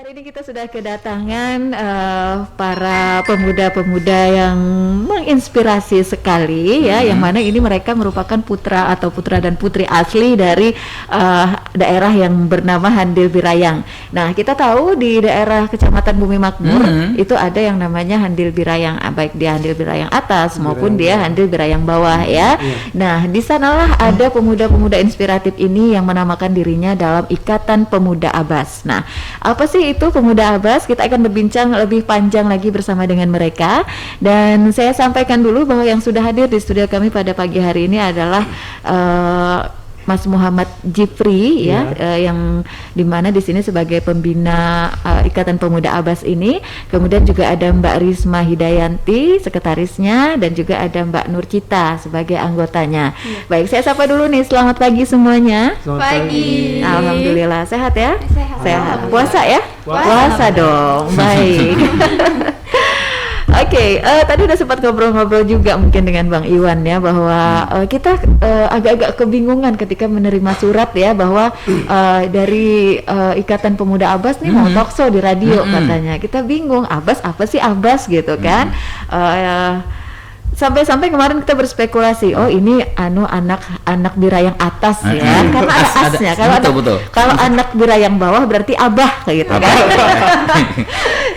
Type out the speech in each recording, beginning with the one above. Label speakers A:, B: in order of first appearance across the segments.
A: hari ini kita sudah kedatangan para pemuda-pemuda yang menginspirasi sekali ya, yang mana ini mereka merupakan putra atau putra dan putri asli dari daerah yang bernama Handil Birayang. Nah, kita tahu di daerah Kecamatan Bumi Makmur itu ada yang namanya Handil Birayang, baik dia Handil Birayang atas maupun dia Handil Birayang bawah ya. Nah, di sanalah ada pemuda-pemuda inspiratif ini yang menamakan dirinya dalam Ikatan Pemuda Abas. Nah, apa sih itu Pemuda Abas? Kita akan berbincang lebih panjang lagi bersama dengan mereka. Dan saya sampaikan dulu bahwa yang sudah hadir di studio kami pada pagi hari ini adalah Mas Muhammad Jifri yang dimana di sini sebagai pembina Ikatan Pemuda Abas ini. Kemudian juga ada Mbak Risma Hidayanti sekretarisnya, dan juga ada Mbak Nurcita sebagai anggotanya. Baik, saya sapa dulu nih. Selamat pagi semuanya.
B: Selamat pagi.
A: Alhamdulillah sehat ya?
B: Sehat.
A: Puasa ya? Puasa dong. Baik. Oke, tadi udah sempat ngobrol-ngobrol juga mungkin dengan Bang Iwan ya, bahwa kita agak-agak kebingungan ketika menerima surat ya, bahwa dari Ikatan Pemuda Abas nih mau talkshow di radio katanya. Kita bingung, Abas apa sih Abas gitu kan? Sampai-sampai kemarin kita berspekulasi, oh ini anak birayang atas ya, karena ada asnya. Kalau anak birayang bawah berarti abah kayak gitu kan.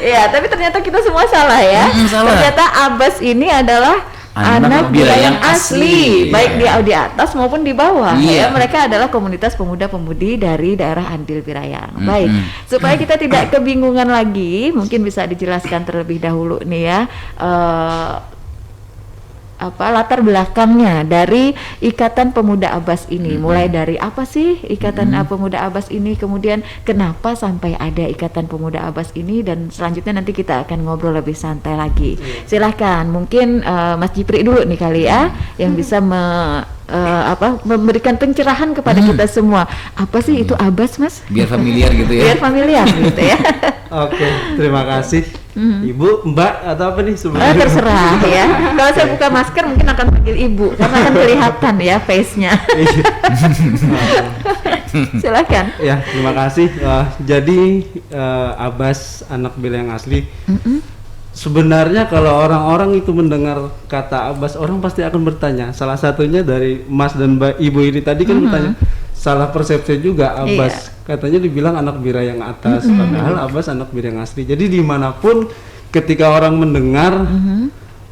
A: Ya, tapi ternyata kita semua salah ya. Ternyata Abas ini adalah anak birayang asli, baik di atas maupun di bawah. Ya, mereka adalah komunitas pemuda-pemudi dari daerah Handil Birayang. Baik, supaya kita tidak kebingungan lagi, mungkin bisa dijelaskan terlebih dahulu nih ya. Latar belakangnya dari Ikatan Pemuda Abas ini, mulai dari apa sih Ikatan Pemuda Abas ini, kemudian kenapa sampai ada Ikatan Pemuda Abas ini, dan selanjutnya nanti kita akan ngobrol lebih santai lagi. Silahkan, mungkin Mas Jipri dulu nih kali ya, yang bisa memberikan pencerahan kepada kita semua. Apa sih itu Abas, Mas?
B: Biar familiar gitu ya.
A: Biar familiar gitu ya.
C: Oke, terima kasih. Ibu, Mbak, atau apa nih sebenarnya?
A: Terserah ya. Kalau saya buka masker mungkin akan panggil Ibu karena akan kelihatan ya face-nya. Silakan.
C: Ya, terima kasih. Jadi Abas anak birayang asli. Sebenarnya kalau orang-orang itu mendengar kata Abas, orang pasti akan bertanya. Salah satunya dari Mas dan Mbak Ibu ini tadi kan bertanya, salah persepsi juga Abas. Katanya dibilang anak birayang atas, padahal Abas anak birayang asli. Jadi dimanapun ketika orang mendengar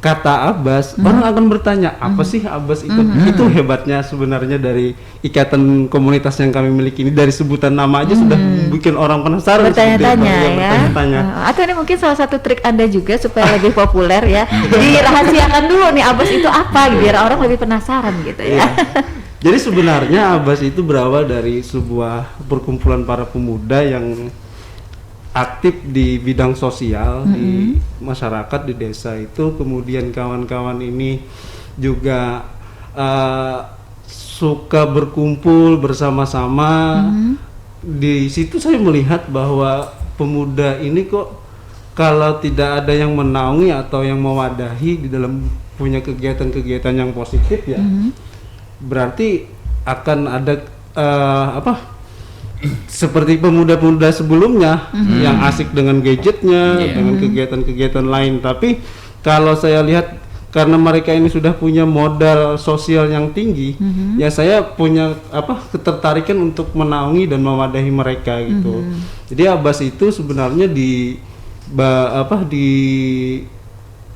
C: kata Abas, orang akan bertanya, apa sih Abas itu? Itu hebatnya sebenarnya dari ikatan komunitas yang kami miliki ini. Dari sebutan nama aja sudah bikin orang penasaran,
A: bertanya-tanya ya. Atau ini mungkin salah satu trik Anda juga supaya lebih populer ya. Jadi rahasiakan dulu nih Abas itu apa, biar orang lebih penasaran gitu ya.
C: Jadi sebenarnya Abas itu berawal dari sebuah perkumpulan para pemuda yang aktif di bidang sosial di masyarakat, di desa itu. Kemudian kawan-kawan ini juga suka berkumpul bersama-sama. Di situ saya melihat bahwa pemuda ini kok kalau tidak ada yang menaungi atau yang mewadahi di dalam punya kegiatan-kegiatan yang positif ya, berarti akan ada seperti pemuda-pemuda sebelumnya yang asik dengan gadgetnya, dengan kegiatan-kegiatan lain. Tapi kalau saya lihat, karena mereka ini sudah punya modal sosial yang tinggi, ya saya punya ketertarikan untuk menaungi dan mewadahi mereka gitu. Jadi Abas itu sebenarnya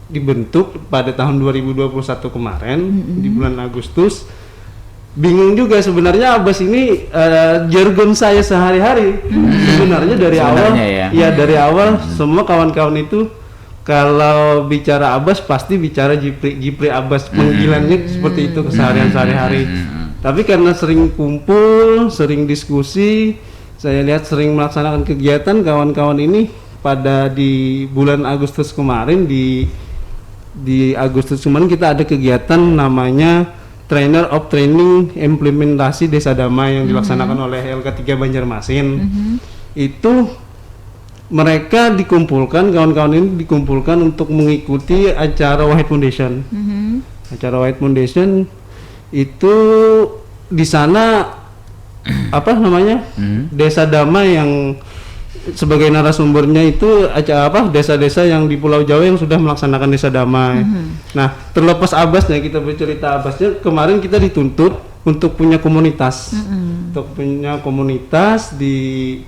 C: dibentuk pada tahun 2021 kemarin di bulan Agustus. Bingung juga sebenarnya Abas ini jargon saya sehari-hari. Sebenarnya dari awal dari awal semua kawan-kawan itu kalau bicara Abas pasti bicara Jipri Abas, panggilannya seperti itu keseharian sehari-hari. Tapi karena sering kumpul, sering diskusi, saya lihat sering melaksanakan kegiatan kawan-kawan ini. Pada di bulan Agustus kemarin, di Agustus kemarin kita ada kegiatan namanya Trainer of Training Implementasi Desa Damai yang dilaksanakan oleh LK3 Banjarmasin. Itu mereka dikumpulkan, kawan-kawan ini dikumpulkan untuk mengikuti acara Wahid Foundation. Acara Wahid Foundation itu di sana Desa Damai yang sebagai narasumbernya itu desa-desa yang di Pulau Jawa yang sudah melaksanakan desa damai. Nah, terlepas Abbasnya, kita bercerita Abbasnya, kemarin kita dituntut untuk punya komunitas. Untuk punya komunitas di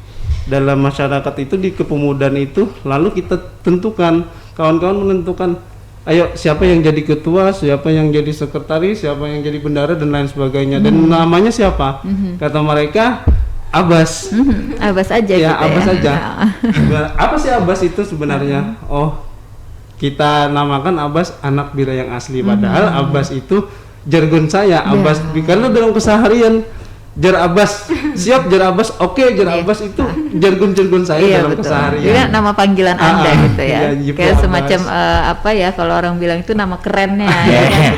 C: dalam masyarakat itu, di kepemudaan itu, lalu kita tentukan, kawan-kawan menentukan, ayo siapa yang jadi ketua, siapa yang jadi sekretaris, siapa yang jadi bendahara dan lain sebagainya. Dan namanya siapa? Kata mereka Abbas.
A: Abbas aja
C: ya,
A: gitu
C: Abbas
A: ya.
C: aja. Apa sih Abbas itu sebenarnya? Oh, kita namakan Abbas anak bira yang asli, padahal Abbas itu jargon saya. Abbas karena dalam keseharian Jar Abbas, siap Jar Abbas, oke Jar Abbas itu jargon-jargon saya dalam
A: betul.
C: keseharian.
A: Jadi nama panggilan Anda gitu ya.
C: Iya,
A: Kayak
C: Abbas.
A: semacam kalau orang bilang itu nama kerennya.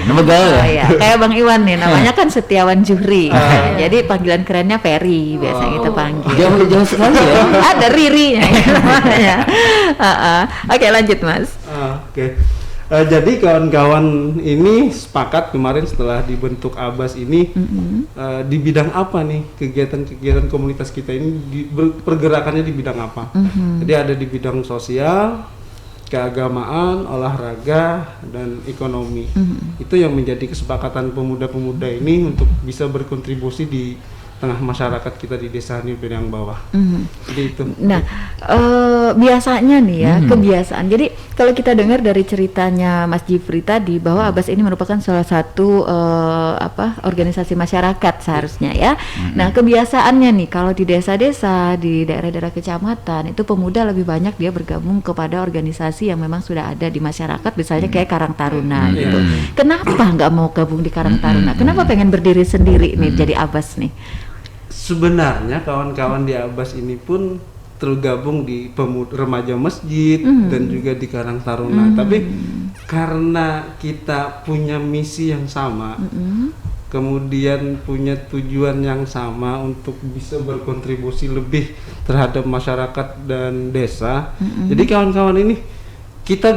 B: Nama gaul.
A: Iya. Kayak Bang Iwan nih, namanya kan Setiawan Juhri. Jadi panggilan kerennya Ferry biasanya kita panggil.
B: Jauh sekali ya.
A: Ada Ririnya namanya. Oke, lanjut Mas.
C: Oke. Jadi kawan-kawan ini sepakat kemarin setelah dibentuk Abbas ini di bidang apa nih kegiatan-kegiatan komunitas kita ini pergerakannya di bidang apa? Jadi ada di bidang sosial, keagamaan, olahraga, dan ekonomi. Itu yang menjadi kesepakatan pemuda-pemuda ini untuk bisa berkontribusi di tengah masyarakat kita di desa Nipinang Bawah. Jadi itu.
A: Nah, biasanya nih ya, kebiasaan. Jadi kalau kita dengar dari ceritanya Mas Jifri tadi bahwa Abbas ini merupakan salah satu organisasi masyarakat seharusnya ya. Nah, kebiasaannya nih kalau di desa-desa, di daerah-daerah kecamatan itu pemuda lebih banyak dia bergabung kepada organisasi yang memang sudah ada di masyarakat, misalnya kayak Karang Taruna gitu. Kenapa nggak mau gabung di Karang Taruna? Kenapa pengen berdiri sendiri nih jadi Abbas nih?
C: Sebenarnya kawan-kawan di Abbas ini pun tergabung di remaja masjid dan juga di Karang Taruna. Tapi karena kita punya misi yang sama, kemudian punya tujuan yang sama untuk bisa berkontribusi lebih terhadap masyarakat dan desa. Jadi kawan-kawan ini kita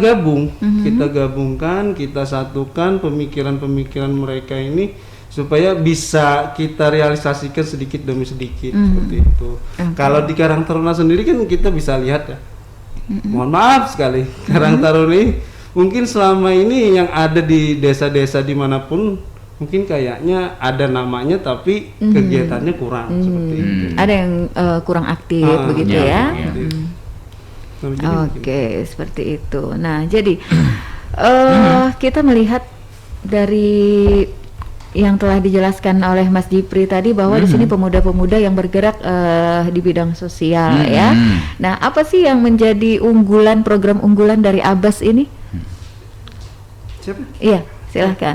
C: gabungkan, kita satukan pemikiran-pemikiran mereka ini supaya bisa kita realisasikan sedikit demi sedikit seperti itu. Kalau di Karang Taruna sendiri kan kita bisa lihat ya, mohon maaf sekali, Karang Taruna ini mungkin selama ini yang ada di desa-desa dimanapun mungkin kayaknya ada namanya tapi kegiatannya kurang seperti itu.
A: Ada yang kurang aktif begitu ya. Oke, seperti itu. Nah, jadi kita melihat dari yang telah dijelaskan oleh Mas Jifri tadi bahwa di sini pemuda-pemuda yang bergerak di bidang sosial ya. Nah, apa sih yang menjadi program unggulan dari Abbas ini?
C: Siapa?
A: Iya, silahkan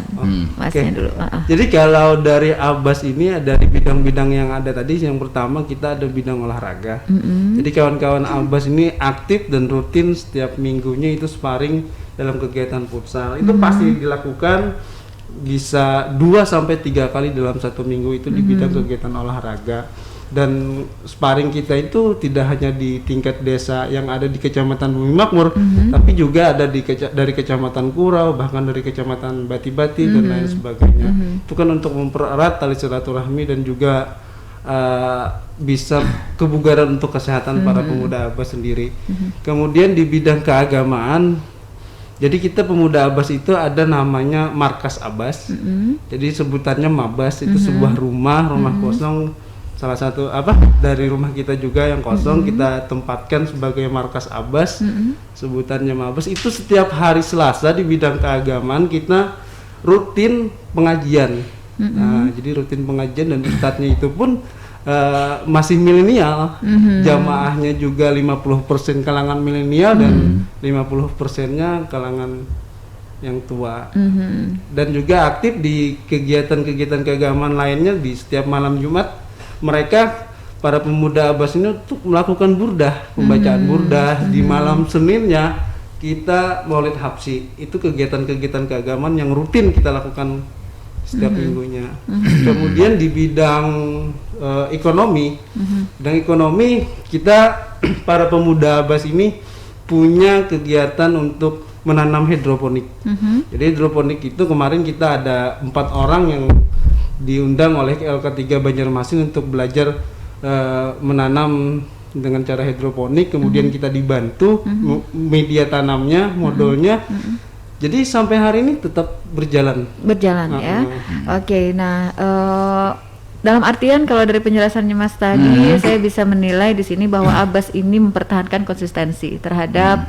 A: Masnya dulu.
C: Jadi kalau dari Abbas ini ada di bidang-bidang yang ada tadi. Yang pertama kita ada bidang olahraga. Jadi kawan-kawan Abbas ini aktif dan rutin setiap minggunya itu sparring dalam kegiatan futsal. Itu pasti dilakukan bisa 2-3 kali dalam satu minggu itu di bidang kegiatan olahraga. Dan sparring kita itu tidak hanya di tingkat desa yang ada di Kecamatan Bumi Makmur, tapi juga ada dari Kecamatan Kurau, bahkan dari Kecamatan Bati-Bati dan lain sebagainya. Itu kan untuk mempererat tali silaturahmi dan juga bisa kebugaran untuk kesehatan para pemuda Abbas sendiri. Kemudian di bidang keagamaan, jadi kita pemuda Abbas itu ada namanya Markas Abbas. Jadi sebutannya Mabas, itu sebuah rumah kosong, salah satu dari rumah kita juga yang kosong kita tempatkan sebagai Markas Abbas. Sebutannya Mabas. Itu setiap hari Selasa di bidang keagamaan kita rutin pengajian. Nah, jadi rutin pengajian dan ustadznya itu pun masih milenial, jamaahnya juga 50% kalangan milenial dan 50%-nya kalangan yang tua. Dan juga aktif di kegiatan-kegiatan keagamaan lainnya. Di setiap malam Jumat mereka para pemuda Abbas ini untuk melakukan burdah, pembacaan burdah. Di malam Seninnya kita Maulid Habsi. Itu kegiatan-kegiatan keagamaan yang rutin kita lakukan setiap minggunya. Kemudian di bidang ekonomi, bidang ekonomi kita para pemuda Abbas ini punya kegiatan untuk menanam hidroponik. Jadi hidroponik itu kemarin kita ada 4 orang yang diundang oleh LK3 Banjarmasin untuk belajar menanam dengan cara hidroponik, kemudian kita dibantu media tanamnya, modalnya. Jadi sampai hari ini tetap berjalan
A: ya. Oke, nah dalam artian kalau dari penjelasannya Mas tadi, saya bisa menilai di sini bahwa Abbas ini mempertahankan konsistensi terhadap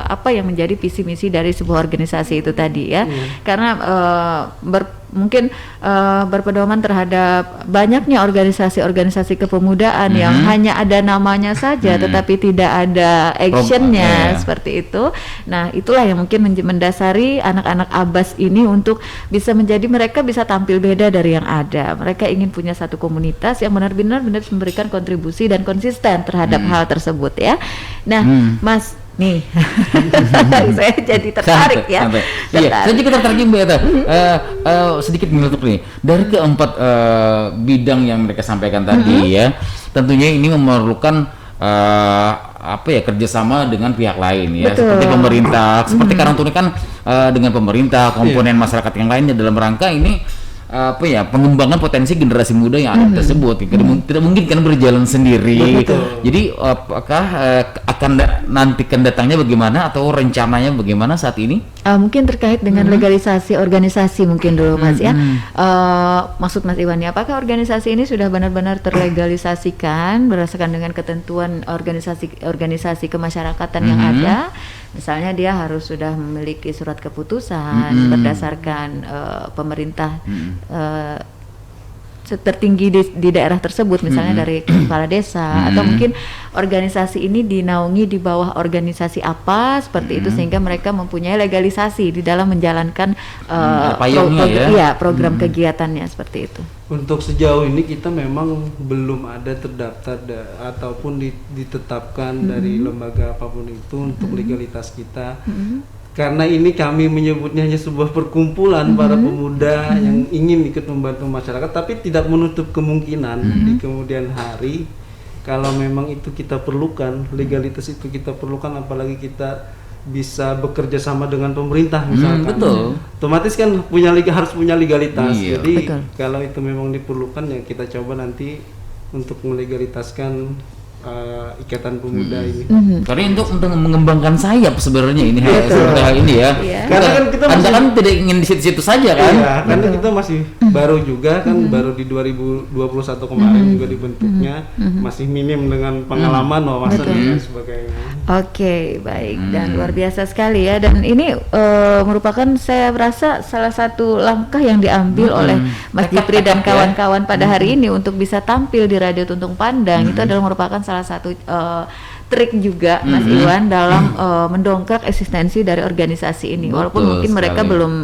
A: apa yang menjadi visi misi dari sebuah organisasi itu tadi ya. Karena mungkin berpedoman terhadap banyaknya organisasi-organisasi kepemudaan yang hanya ada namanya saja tetapi tidak ada actionnya seperti itu. Nah, itulah yang mungkin mendasari anak-anak Abbas ini untuk bisa menjadi mereka bisa tampil beda dari yang ada. Mereka ingin punya satu komunitas yang benar-benar memberikan kontribusi dan konsisten terhadap hal tersebut ya. Nah, Mas nih, saya jadi tertarik ya.
B: Iya, saya juga tertarik Mbak Eta. Sedikit menutup nih dari keempat bidang yang mereka sampaikan tadi ya. Tentunya ini memerlukan kerjasama dengan pihak lain ya. Betul. Seperti pemerintah, seperti Karangturi kan dengan pemerintah, komponen masyarakat yang lainnya dalam rangka ini pengembangan potensi generasi muda yang ada tersebut. Tidak mungkin kan berjalan sendiri. Betul. Jadi apakah akan nantikan datangnya bagaimana atau rencananya bagaimana saat ini?
A: Mungkin terkait dengan legalisasi organisasi mungkin dulu Mas ya. Maksud Mas Iwan ya, apakah organisasi ini sudah benar-benar terlegalisasikan berdasarkan dengan ketentuan organisasi kemasyarakatan yang ada? Misalnya dia harus sudah memiliki surat keputusan berdasarkan pemerintah tertinggi di daerah tersebut, misalnya dari kepala desa, atau mungkin organisasi ini dinaungi di bawah organisasi apa seperti itu, sehingga mereka mempunyai legalisasi di dalam menjalankan program kegiatannya seperti itu.
C: Untuk sejauh ini kita memang belum ada terdaftar ataupun ditetapkan dari lembaga apapun itu untuk legalitas kita. Karena ini kami menyebutnya hanya sebuah perkumpulan para pemuda yang ingin ikut membantu masyarakat, tapi tidak menutup kemungkinan di kemudian hari kalau memang itu kita perlukan, legalitas itu kita perlukan, apalagi kita bisa bekerja sama dengan pemerintah misalkan.
B: Betul.
C: Otomatis kan harus punya legalitas.
B: Iya.
C: Jadi
A: Betul.
C: kalau itu memang diperlukan ya kita coba nanti untuk melegalitaskan ikatan pemuda ini.
B: Karena untuk mengembangkan sayap sebenarnya ini seperti hal ini ya.
C: Karena kan kita
B: Anda kan tidak ingin di situ-situ saja kan?
C: Iya, karena kita masih baru juga kan, baru di 2021 kemarin juga dibentuknya, masih minim dengan pengalaman, wawasan dan sebagainya.
A: Oke, baik, dan luar biasa sekali ya, dan ini merupakan saya rasa salah satu langkah yang diambil oleh Mas Jipri dan kawan-kawan pada hari ini untuk bisa tampil di Radio Tuntung Pandang. Itu adalah merupakan salah satu trik juga Mas Iwan dalam mendongkrak eksistensi dari organisasi ini. Walaupun mungkin mereka belum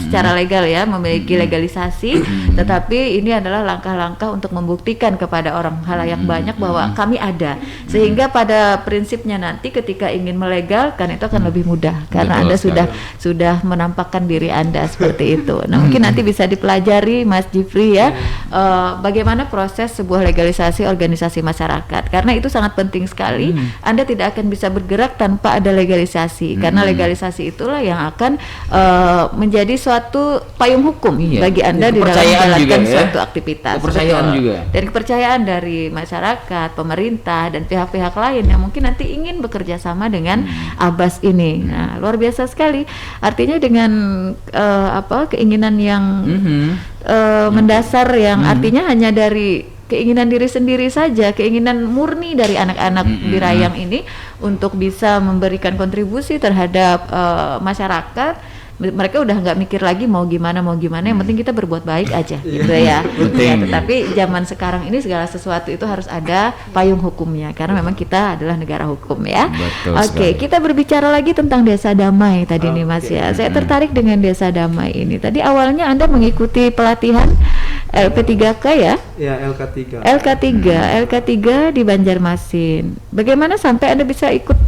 A: secara legal ya memiliki legalisasi, tetapi ini adalah langkah-langkah untuk membuktikan kepada orang halayak banyak bahwa kami ada, sehingga pada prinsipnya nanti ketika ingin melegalkan itu akan lebih mudah karena Anda sudah menampakkan diri Anda seperti itu. Nah, mungkin nanti bisa dipelajari Mas Jipri ya, bagaimana proses sebuah legalisasi organisasi masyarakat, karena itu sangat penting sekali. Anda tidak akan bisa bergerak tanpa ada legalisasi, karena legalisasi itulah yang akan menjadi suatu payung hukum bagi Anda di dalam menjalankan suatu aktivitas.
B: Kepercayaan juga.
A: Dan kepercayaan dari masyarakat, pemerintah, dan pihak-pihak lain yang mungkin nanti ingin bekerja sama dengan Abbas ini. Nah, luar biasa sekali. Artinya dengan keinginan yang mendasar, yang artinya hanya dari keinginan diri sendiri saja, keinginan murni dari anak-anak di Rayang ini untuk bisa memberikan kontribusi terhadap masyarakat. Mereka udah nggak mikir lagi mau gimana, yang penting kita berbuat baik aja gitu ya. Tetapi zaman sekarang ini segala sesuatu itu harus ada payung hukumnya, karena memang kita adalah negara hukum ya. Oke, kita berbicara lagi tentang Desa Damai tadi nih Mas ya. Saya tertarik dengan Desa Damai ini. Tadi awalnya Anda mengikuti pelatihan LP3K ya?
C: Ya, LK3.
A: LK3 di Banjarmasin. Bagaimana sampai Anda bisa ikut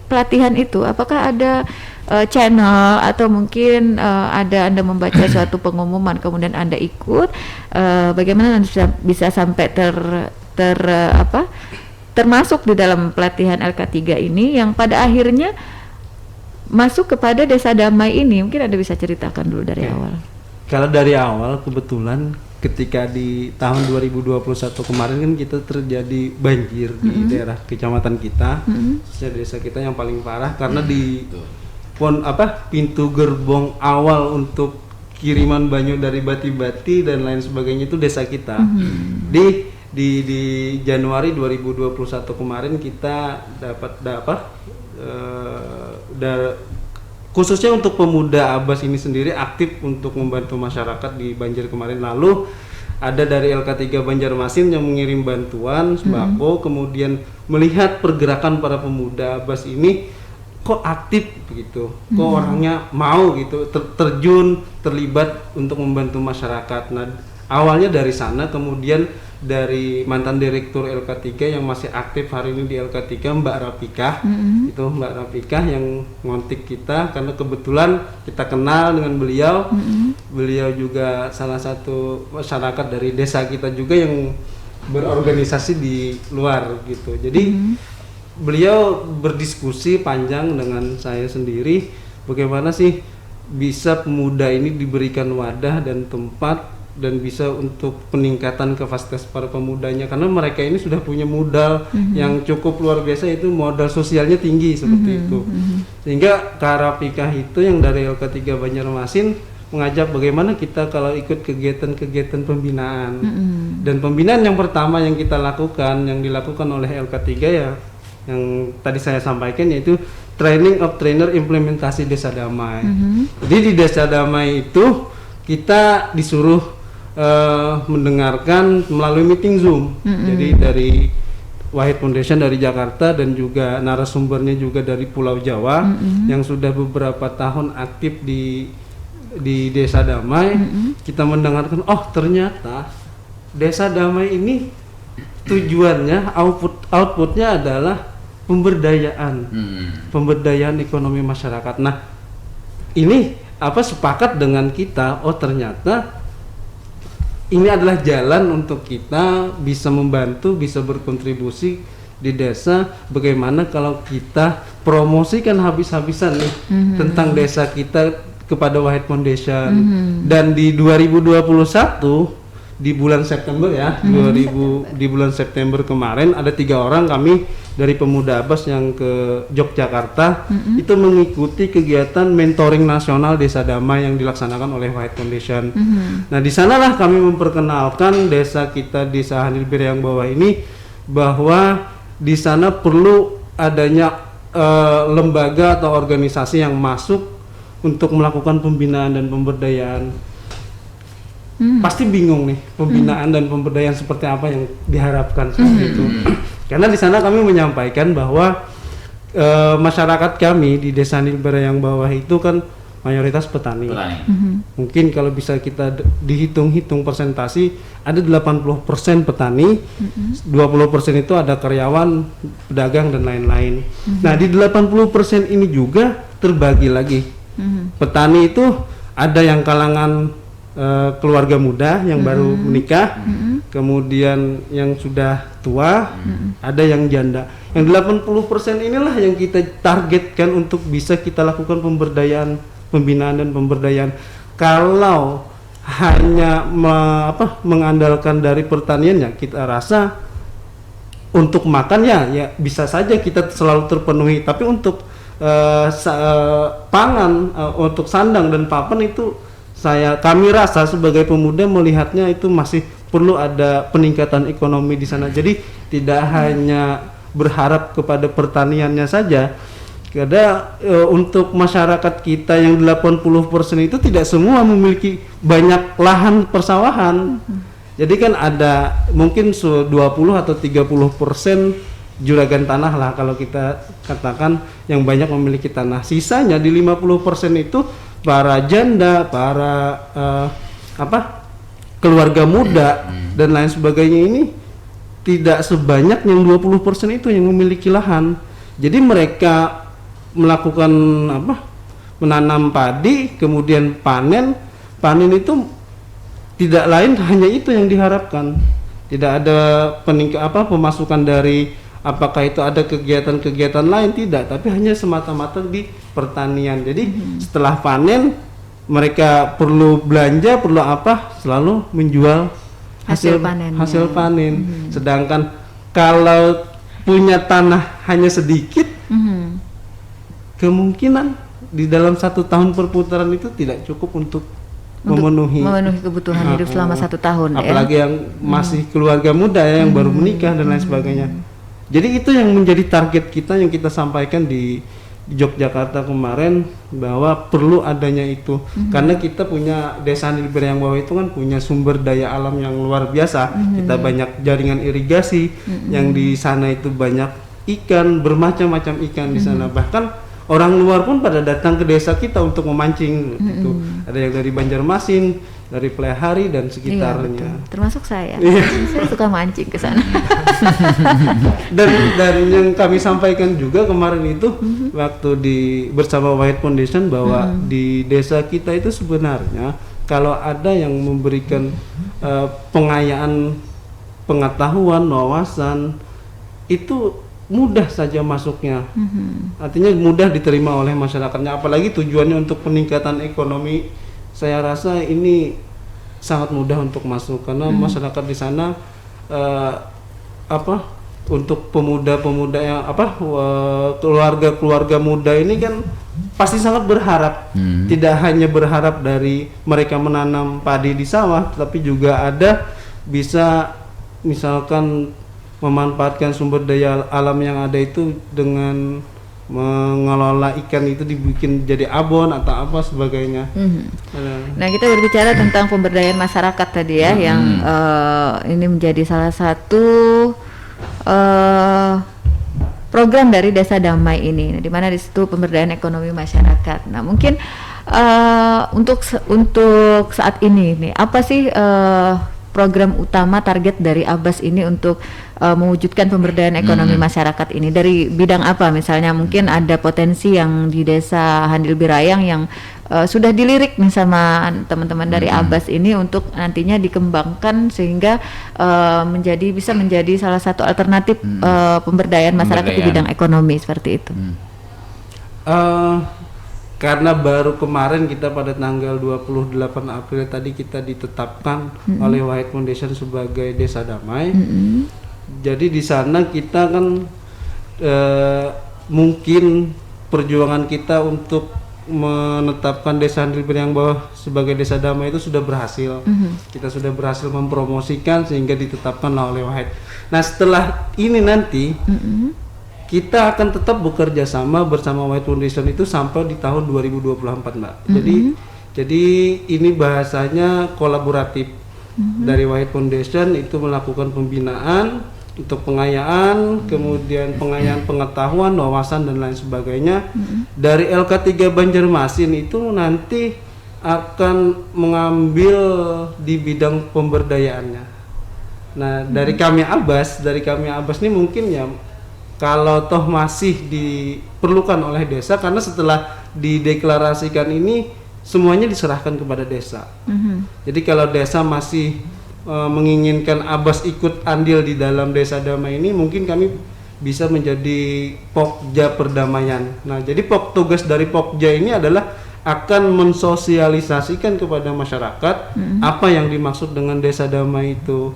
A: pelatihan itu? Apakah ada channel atau mungkin ada Anda membaca suatu pengumuman kemudian Anda ikut? Bagaimana Anda bisa sampai termasuk di dalam pelatihan LK3 ini yang pada akhirnya masuk kepada Desa Damai ini? Mungkin Anda bisa ceritakan dulu dari awal.
C: Kalau dari awal kebetulan ketika di tahun 2021 kemarin kan kita terjadi banjir di daerah kecamatan kita, khususnya desa kita yang paling parah karena di pintu gerbong awal untuk kiriman banyu dari Bati-Bati dan lain sebagainya itu desa kita. Di Januari 2021 kemarin kita khususnya untuk pemuda Abbas ini sendiri aktif untuk membantu masyarakat di banjir kemarin. Lalu ada dari LK3 Banjarmasin yang mengirim bantuan sembako, kemudian melihat pergerakan para pemuda Abbas ini kok aktif begitu, kok orangnya mau gitu terjun terlibat untuk membantu masyarakat. Nah awalnya dari sana, kemudian dari mantan direktur LK3 yang masih aktif hari ini di LK3, Mbak Rapika. Itu Mbak Rapika yang ngontik kita karena kebetulan kita kenal dengan beliau. Beliau juga salah satu masyarakat dari desa kita juga yang berorganisasi di luar gitu. Jadi beliau berdiskusi panjang dengan saya sendiri bagaimana sih bisa pemuda ini diberikan wadah dan tempat dan bisa untuk peningkatan kapasitas para pemudanya, karena mereka ini sudah punya modal yang cukup luar biasa, itu modal sosialnya tinggi seperti itu. Sehingga Karapika itu yang dari LK3 Banjarmasin mengajak bagaimana kita kalau ikut kegiatan-kegiatan pembinaan. Dan pembinaan yang pertama yang kita lakukan, yang dilakukan oleh LK3 ya yang tadi saya sampaikan, yaitu training of trainer implementasi desa damai. Jadi di desa damai itu kita disuruh mendengarkan melalui meeting Zoom. Jadi dari Wahid Foundation dari Jakarta dan juga narasumbernya juga dari Pulau Jawa yang sudah beberapa tahun aktif di Desa Damai. Kita mendengarkan, oh ternyata Desa Damai ini tujuannya outputnya adalah pemberdayaan ekonomi masyarakat. Nah ini sepakat dengan kita, oh ternyata ini adalah jalan untuk kita bisa membantu, bisa berkontribusi di desa. Bagaimana kalau kita promosikan habis-habisan nih tentang desa kita kepada Wahid Foundation. Dan di 2021 di bulan September ya, di bulan September kemarin ada 3 orang kami dari pemuda Abbas yang ke Yogyakarta itu mengikuti kegiatan mentoring nasional Desa Damai yang dilaksanakan oleh Wahid Foundation. Nah di sanalah kami memperkenalkan desa kita di Sahanil Biriang Bawah ini, bahwa di sana perlu adanya lembaga atau organisasi yang masuk untuk melakukan pembinaan dan pemberdayaan. Pasti bingung nih pembinaan dan pemberdayaan seperti apa yang diharapkan seperti itu. Karena di sana kami menyampaikan bahwa masyarakat kami di Desa Nilbera yang bawah itu kan mayoritas petani. Mungkin kalau bisa kita dihitung-hitung persentasi, ada 80% petani, 20% itu ada karyawan, pedagang dan lain-lain. Nah di 80% ini juga terbagi lagi. Petani itu ada yang kalangan keluarga muda yang baru menikah, kemudian yang sudah tua, ada yang janda. Yang 80% inilah yang kita targetkan untuk bisa kita lakukan pemberdayaan, pembinaan dan pemberdayaan. Kalau hanya mengandalkan dari pertaniannya, kita rasa untuk makan ya bisa saja kita selalu terpenuhi, tapi untuk pangan, untuk sandang dan papan itu kami rasa sebagai pemuda melihatnya itu masih perlu ada peningkatan ekonomi di sana. Jadi tidak hanya berharap kepada pertaniannya saja. Karena untuk masyarakat kita yang 80% itu tidak semua memiliki banyak lahan persawahan. Jadi kan ada mungkin 20 atau 30% juragan tanah lah kalau kita katakan yang banyak memiliki tanah. Sisanya di 50% itu para janda, para keluarga muda dan lain sebagainya, ini tidak sebanyak yang 20% itu yang memiliki lahan. Jadi mereka melakukan menanam padi, kemudian panen itu tidak lain hanya itu yang diharapkan. Tidak ada pemasukan dari apakah itu ada kegiatan-kegiatan lain, tidak, tapi hanya semata-mata di pertanian. Jadi setelah panen mereka perlu belanja, perlu apa, selalu menjual hasil panen. Sedangkan kalau punya tanah hanya sedikit, kemungkinan di dalam 1 tahun perputaran itu tidak cukup untuk memenuhi
A: kebutuhan hidup selama 1 tahun.
C: Apalagi yang masih keluarga muda ya, yang baru menikah dan lain sebagainya. Jadi itu yang menjadi target kita yang kita sampaikan di Yogyakarta kemarin, bahwa perlu adanya itu karena kita punya Desa Handil Beriang Bawah itu kan punya sumber daya alam yang luar biasa. Kita banyak jaringan irigasi yang di sana itu banyak ikan, bermacam-macam ikan di sana. Bahkan orang luar pun pada datang ke desa kita untuk memancing gitu. Ada yang dari Banjarmasin, dari Plehari dan sekitarnya.
A: Iya, termasuk saya. Saya suka mancing ke sana.
C: dan yang kami sampaikan juga kemarin itu waktu bersama White Foundation, bahwa di desa kita itu sebenarnya kalau ada yang memberikan pengayaan pengetahuan, wawasan, itu mudah saja masuknya. Artinya mudah diterima oleh masyarakatnya, apalagi tujuannya untuk peningkatan ekonomi. Saya rasa ini sangat mudah untuk masuk karena masyarakat di sana untuk pemuda-pemuda yang keluarga-keluarga muda ini kan pasti sangat berharap. Tidak hanya berharap dari mereka menanam padi di sawah, tapi juga ada bisa misalkan memanfaatkan sumber daya alam yang ada itu dengan mengelola ikan itu dibikin jadi abon atau apa sebagainya.
A: Nah, kita berbicara tentang pemberdayaan masyarakat tadi ya, yang ini menjadi salah satu program dari Desa Damai ini, di mana di situ pemberdayaan ekonomi masyarakat. Nah, mungkin untuk saat ini nih, apa sih program utama target dari Abbas ini untuk mewujudkan pemberdayaan ekonomi masyarakat ini? Dari bidang apa? Misalnya mungkin ada potensi yang di Desa Handil Birayang yang sudah dilirik nih sama teman-teman dari Abbas ini untuk nantinya dikembangkan sehingga bisa menjadi salah satu alternatif pemberdayaan masyarakat di bidang ekonomi seperti itu.
C: Karena baru kemarin kita pada tanggal 28 April tadi kita ditetapkan oleh White Foundation sebagai Desa Damai. Jadi di sana kita kan mungkin perjuangan kita untuk menetapkan Desa Handil Beriang Bawah sebagai Desa Damai itu sudah berhasil. Kita sudah berhasil mempromosikan sehingga ditetapkan oleh White. Nah, setelah ini nanti kita akan tetap bekerja sama bersama White Foundation itu sampai di tahun 2024, Mbak. Jadi ini bahasanya kolaboratif. Dari White Foundation itu melakukan pembinaan untuk pengayaan, kemudian pengayaan pengetahuan, wawasan dan lain sebagainya. Dari LK3 Banjarmasin itu nanti akan mengambil di bidang pemberdayaannya. Nah, dari kami Abbas ini mungkin ya kalau toh masih diperlukan oleh desa, karena setelah dideklarasikan ini semuanya diserahkan kepada desa. Jadi kalau desa masih menginginkan Abbas ikut andil di dalam Desa Damai ini, mungkin kami bisa menjadi Pokja Perdamaian. Nah, jadi tugas dari Pokja ini adalah akan mensosialisasikan kepada masyarakat apa yang dimaksud dengan Desa Damai itu.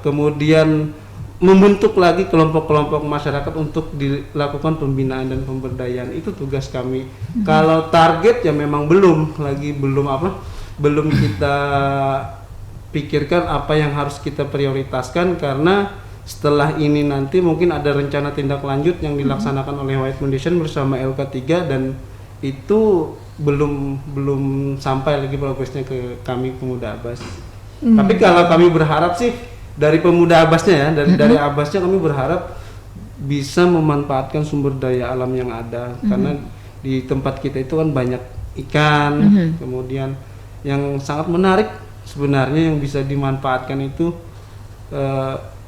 C: Kemudian membentuk lagi kelompok-kelompok masyarakat untuk dilakukan pembinaan dan pemberdayaan. Itu tugas kami. Kalau target ya memang belum kita pikirkan apa yang harus kita prioritaskan, karena setelah ini nanti mungkin ada rencana tindak lanjut yang dilaksanakan oleh White Foundation bersama LK3 dan itu belum sampai lagi progresnya ke kami pemuda Abbas. Tapi kalau kami berharap sih dari pemuda Abbasnya ya, dari Abbasnya kami berharap bisa memanfaatkan sumber daya alam yang ada, karena di tempat kita itu kan banyak ikan, kemudian yang sangat menarik sebenarnya yang bisa dimanfaatkan itu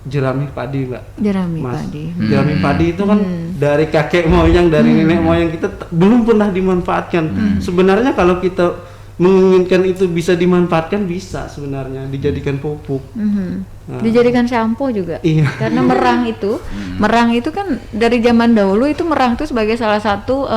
C: jerami padi, Mbak. Jerami padi itu kan dari kakek moyang, dari nenek moyang kita belum pernah dimanfaatkan. Sebenarnya kalau kita menginginkan itu bisa dimanfaatkan, bisa sebenarnya dijadikan pupuk.
A: Dijadikan shampoo juga.
C: Iya.
A: Karena merang itu kan dari zaman dahulu itu merang itu sebagai salah satu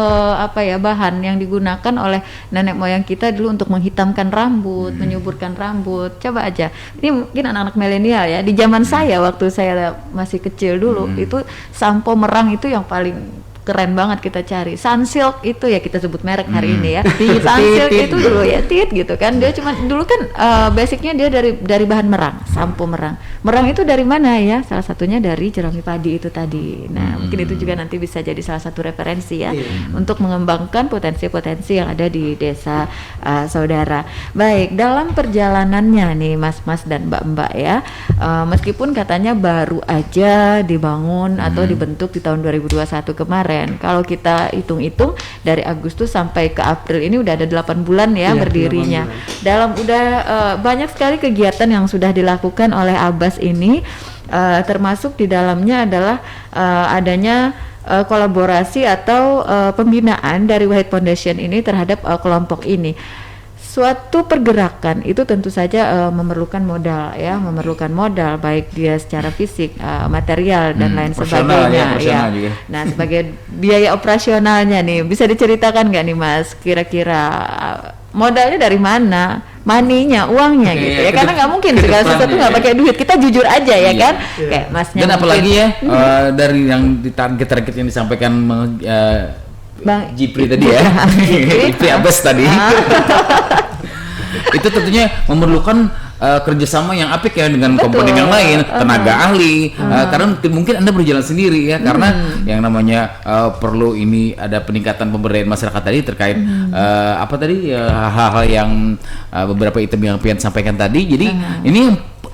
A: bahan yang digunakan oleh nenek moyang kita dulu untuk menghitamkan rambut, menyuburkan rambut. Coba aja. Ini mungkin anak-anak milenial ya. Di zaman saya waktu saya masih kecil dulu itu sampo merang itu yang paling keren banget kita cari. Sunsilk itu ya kita sebut merek hari ini ya. Sunsilk itu dulu ya tit gitu kan. Dia cuma dulu kan basicnya dia dari bahan merang, sampo merang. Merang itu dari mana ya? Salah satunya dari jerami padi itu tadi. Nah, mungkin itu juga nanti bisa jadi salah satu referensi ya untuk mengembangkan potensi-potensi yang ada di desa saudara. Baik, dalam perjalanannya nih Mas-mas dan Mbak-mbak ya. Meskipun katanya baru aja dibangun atau dibentuk di tahun 2021 kemarin. Kalau kita hitung-hitung dari Agustus sampai ke April ini udah ada 8 bulan ya berdirinya. Dalam banyak sekali kegiatan yang sudah dilakukan oleh Abbas ini, termasuk di dalamnya adalah adanya kolaborasi atau pembinaan dari Wahid Foundation ini terhadap kelompok ini. Suatu pergerakan itu tentu saja memerlukan modal ya, baik dia secara fisik, material dan lain sebagainya ya. Nah, sebagai biaya operasionalnya nih bisa diceritakan nggak nih Mas, kira-kira modalnya dari mana, maninya, uangnya gitu ya, karena nggak mungkin segala sesuatu nggak pakai duit, kita jujur aja ya kan, kayak Masnya.
B: Dan apalagi ya dari yang target yang disampaikan Bang Jipri tadi ya, Jipri Abbas tadi. Itu tentunya memerlukan kerjasama yang apik ya dengan komponen yang lain, tenaga ahli, karena mungkin Anda berjalan sendiri ya, karena yang namanya perlu ini ada peningkatan pemberdayaan masyarakat tadi terkait hal-hal yang beberapa item yang Pian sampaikan tadi. Jadi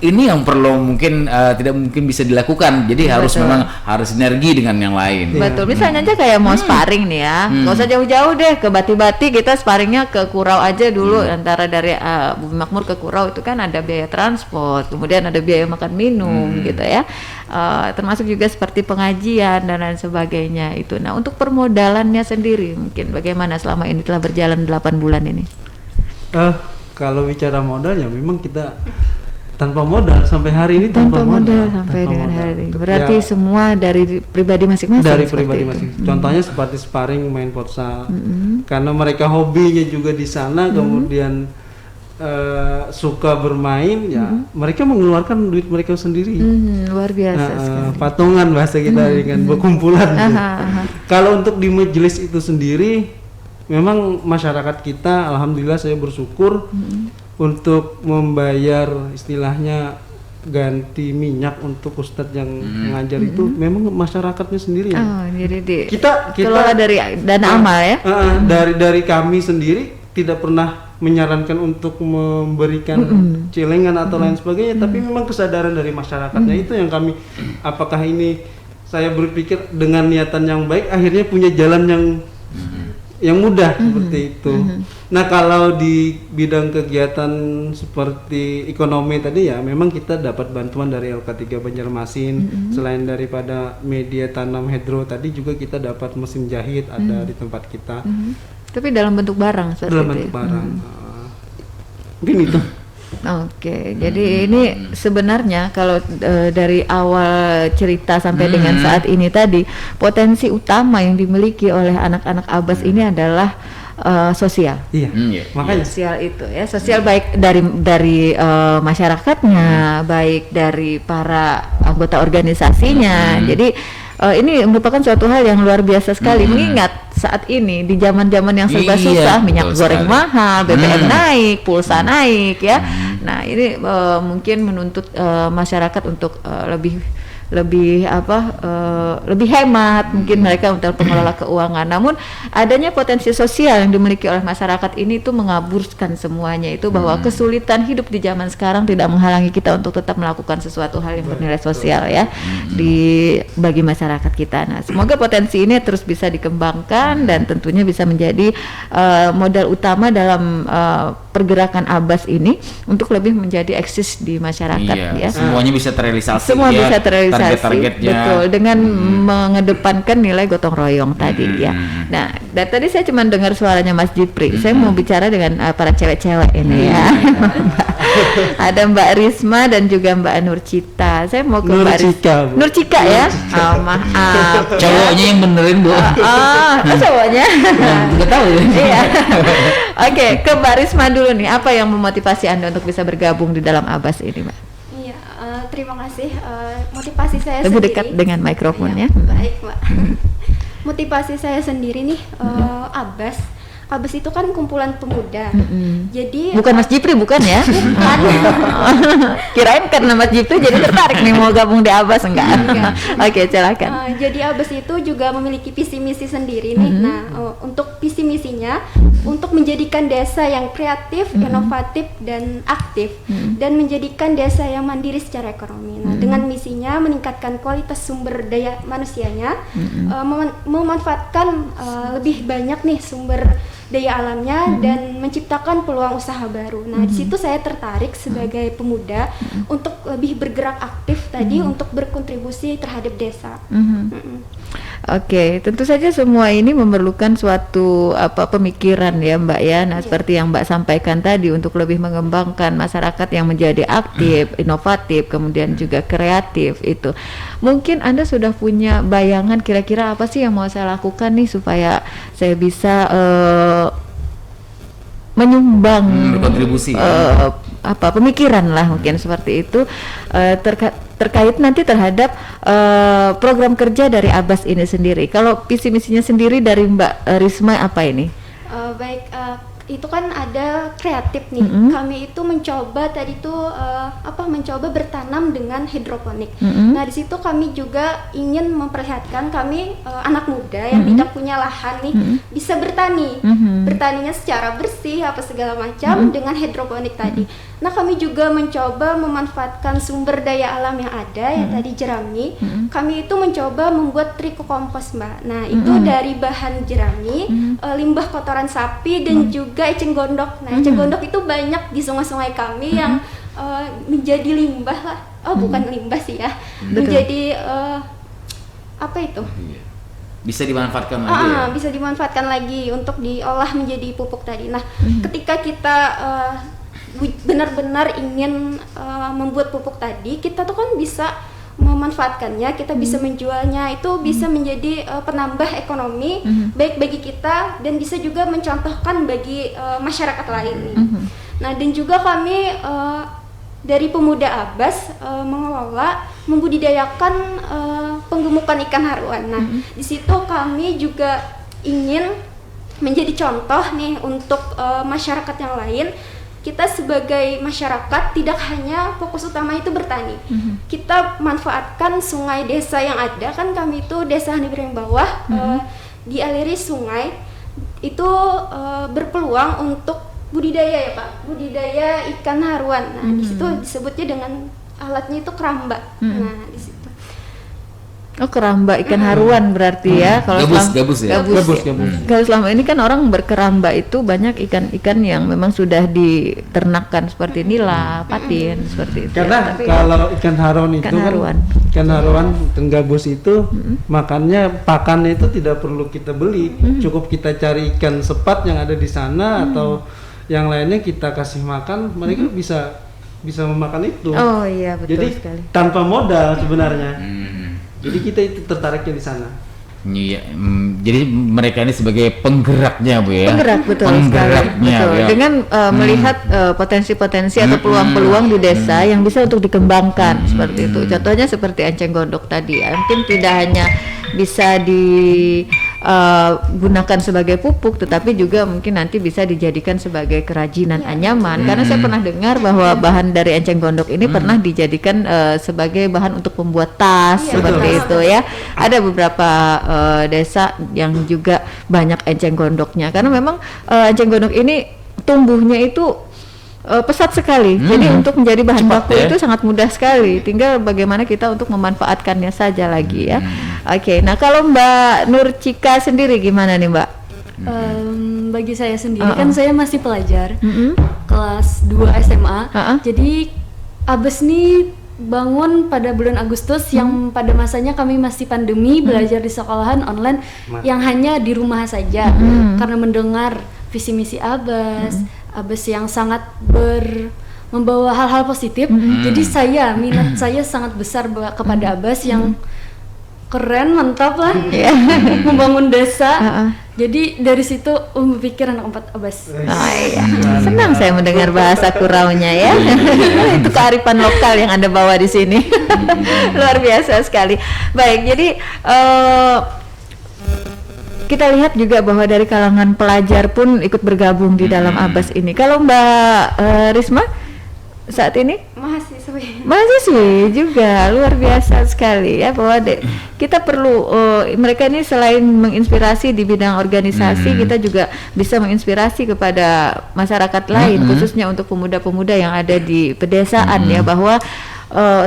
B: ini yang perlu mungkin tidak mungkin bisa dilakukan, jadi memang harus sinergi dengan yang lain.
A: Betul, misalnya aja kayak mau sparring nih ya, nggak usah jauh-jauh deh ke Bati-Bati, kita sparringnya ke Kurau aja dulu, antara dari Bumi Makmur ke Kurau itu kan ada biaya transport, kemudian ada biaya makan minum gitu ya, termasuk juga seperti pengajian dan lain sebagainya itu. Nah, untuk permodalannya sendiri mungkin bagaimana selama ini telah berjalan 8 bulan ini?
C: Kalau bicara modal ya memang kita tanpa modal sampai hari ini,
A: tanpa modal sampai dengan hari ini. Berarti ya, semua dari pribadi masing-masing.
C: Dari pribadi masing-masing. Contohnya seperti sparring, main futsal. Karena mereka hobinya juga di sana, kemudian suka bermain, ya mereka mengeluarkan duit mereka sendiri.
A: Luar biasa sekali.
C: Patungan bahasa kita dengan berkumpulan. Kalau untuk di majelis itu sendiri, memang masyarakat kita, alhamdulillah saya bersyukur untuk membayar istilahnya ganti minyak untuk ustadz yang mengajar itu memang masyarakatnya sendiri.
A: Jadi
C: kita
A: kelola dari dana amal ya.
C: Dari kami sendiri tidak pernah menyarankan untuk memberikan celengan atau lain sebagainya, tapi memang kesadaran dari masyarakatnya itu yang kami, apakah ini saya berpikir dengan niatan yang baik akhirnya punya jalan yang mudah seperti itu. Nah, kalau di bidang kegiatan seperti ekonomi tadi ya memang kita dapat bantuan dari LK3 Banjarmasin. Selain daripada media tanam hidro tadi juga kita dapat mesin jahit ada di tempat kita.
A: Tapi dalam bentuk barang seperti
C: dalam bentuk barang. Mungkin itu.
A: Oke, jadi ini sebenarnya kalau dari awal cerita sampai dengan saat ini tadi, potensi utama yang dimiliki oleh anak-anak Abbas ini adalah sosial.
C: Makanya
A: sosial itu ya, sosial baik dari masyarakatnya, baik dari para anggota organisasinya. Jadi ini merupakan suatu hal yang luar biasa sekali, mengingat saat ini di zaman-zaman yang serba susah, minyak goreng mahal, BBM naik, pulsa naik ya. Nah, ini mungkin menuntut masyarakat untuk lebih hemat, mungkin mereka untuk pengelola keuangan. Namun adanya potensi sosial yang dimiliki oleh masyarakat ini itu mengaburkan semuanya itu, bahwa kesulitan hidup di zaman sekarang tidak menghalangi kita untuk tetap melakukan sesuatu hal yang bernilai sosial ya bagi masyarakat kita. Nah, semoga potensi ini terus bisa dikembangkan dan tentunya bisa menjadi modal utama dalam pergerakan Abas ini untuk lebih menjadi eksis di masyarakat ya.
B: Semuanya bisa terrealisasi.
A: Semua bisa terrealisasi.
B: Target-targetnya.
A: Betul, dengan mengedepankan nilai gotong royong tadi ya. Nah, dari tadi saya cuma dengar suaranya Mas Jipri. Saya mau bicara dengan para cewek-cewek ini ya. Ada Mbak Risma dan juga Mbak Nurcita. Saya mau ke Mbak Risma. Nurcika ya? Oh, maaf.
B: Cowoknya yang benerin, Bu.
A: Cowoknya.
B: Enggak tahu ya.
A: Iya. Oke, ke Mbak Risma dulu nih. Apa yang memotivasi Anda untuk bisa bergabung di dalam Abas ini, Mbak?
D: Iya, terima kasih. Motivasi saya
A: lebih
D: sendiri.
A: dekat dengan mikrofonnya.
D: Ya, baik, Mbak. Motivasi saya sendiri nih, Abas itu kan kumpulan pemuda. Jadi
A: bukan Mas Jipri, bukan ya? Bukan. Kirain karena Mas Jipri jadi tertarik nih mau gabung di Abas, enggak? Oke, silakan.
D: Jadi Abas itu juga memiliki visi misi sendiri nih. Nah, untuk visi misinya untuk menjadikan desa yang kreatif, inovatif dan aktif dan menjadikan desa yang mandiri secara ekonomi. Nah, dengan misinya meningkatkan kualitas sumber daya manusianya, memanfaatkan lebih banyak nih sumber daya alamnya dan menciptakan peluang usaha baru. Nah, di situ saya tertarik sebagai pemuda untuk lebih bergerak aktif tadi untuk berkontribusi terhadap desa.
A: Oke, tentu saja semua ini memerlukan suatu pemikiran ya Mbak ya. Nah, seperti yang Mbak sampaikan tadi untuk lebih mengembangkan masyarakat yang menjadi aktif, inovatif, kemudian juga kreatif itu. Mungkin Anda sudah punya bayangan kira-kira apa sih yang mau saya lakukan nih supaya saya bisa menyumbang
B: berkontribusi
A: pemikiran lah mungkin seperti itu terkait nanti terhadap program kerja dari Abas ini sendiri. Kalau visi misinya sendiri dari Mbak Risma apa ini?
D: Itu kan ada kreatif nih. Kami itu mencoba tadi tuh mencoba bertanam dengan hidroponik. Nah, di situ kami juga ingin memperlihatkan kami anak muda yang tidak punya lahan nih bisa bertani. Bertaninya secara bersih apa segala macam dengan hidroponik tadi. Nah, kami juga mencoba memanfaatkan sumber daya alam yang ada ya tadi jerami. Kami itu mencoba membuat triko kompos, Mbak. Nah, itu dari bahan jerami, limbah kotoran sapi dan juga eceng gondok. Nah, eceng gondok itu banyak di sungai-sungai kami yang menjadi limbah lah. Bukan limbah sih ya. Menjadi apa itu?
B: Bisa dimanfaatkan lagi ya?
D: Bisa dimanfaatkan lagi untuk diolah menjadi pupuk tadi. Nah, ketika kita benar-benar ingin membuat pupuk tadi, kita tuh kan bisa memanfaatkannya, kita bisa menjualnya, itu bisa menjadi penambah ekonomi baik bagi kita dan bisa juga mencontohkan bagi masyarakat lain nih. Nah, dan juga kami dari pemuda Abas mengelola membudidayakan penggemukan ikan haruan. Nah, di situ kami juga ingin menjadi contoh nih untuk masyarakat yang lain. Kita sebagai masyarakat tidak hanya fokus utama itu bertani. Kita manfaatkan sungai desa yang ada, kan kami itu desa Handibreng Bawah, dialiri sungai itu berpeluang untuk budidaya ya Pak, budidaya ikan haruan. Nah, di situ disebutnya dengan alatnya itu keramba. Nah, di situ.
A: Oh, keramba ikan haruan berarti ya. Kalau
B: gabus.
A: Kalau selama ini kan orang berkeramba itu banyak ikan-ikan yang memang sudah diternakkan seperti nila, patin, seperti itu.
C: Karena kalau ikan haruan itu ikan haruan dan gabus itu makannya pakannya itu tidak perlu kita beli, cukup kita cari ikan sepat yang ada di sana atau yang lainnya kita kasih makan, mereka bisa memakan itu.
A: Oh iya, betul.
C: Jadi
A: sekali.
C: tanpa modal sebenarnya. Jadi kita itu tertariknya di sana.
B: Iya, jadi mereka ini sebagai penggeraknya, Bu ya.
A: Penggerak, betul
B: Penggeraknya,
A: sekali. Betul.
B: Ya.
A: Dengan melihat potensi-potensi atau peluang-peluang di desa yang bisa untuk dikembangkan seperti itu. Contohnya seperti enceng gondok tadi ya. Mungkin tidak hanya bisa digunakan sebagai pupuk, tetapi juga mungkin nanti bisa dijadikan sebagai kerajinan anyaman. Karena saya pernah dengar bahwa bahan dari enceng gondok ini pernah dijadikan sebagai bahan untuk membuat tas seperti itu ya. Ada beberapa desa yang juga banyak enceng gondoknya, karena memang enceng gondok ini tumbuhnya itu pesat sekali. Jadi untuk menjadi bahan baku itu sangat mudah sekali. Tinggal bagaimana kita untuk memanfaatkannya saja lagi ya. Oke, nah kalau Mbak Nurcika sendiri gimana nih Mbak?
E: Bagi saya sendiri kan saya masih pelajar. kelas 2 SMA. Jadi Abes nih bangun pada bulan Agustus yang pada masanya kami masih pandemi, belajar di sekolahan online yang hanya di rumah saja. Karena mendengar visi misi Abes yang sangat membawa hal-hal positif. Jadi minat saya sangat besar kepada Abes yang keren, mantap lah, membangun desa. Jadi dari situ berpikir anak 4 Abes.
A: Iya. Senang saya mendengar bahasa Kuraunya ya. Itu kearifan lokal yang Anda bawa di sini. Luar biasa sekali. Baik, jadi kita lihat juga bahwa dari kalangan pelajar pun ikut bergabung di dalam Abes ini. Kalau Mbak Risma saat ini mahasiswi juga, luar biasa sekali ya, bahwa kita perlu mereka ini selain menginspirasi di bidang organisasi, kita juga bisa menginspirasi kepada masyarakat lain, khususnya untuk pemuda-pemuda yang ada di pedesaan ya, bahwa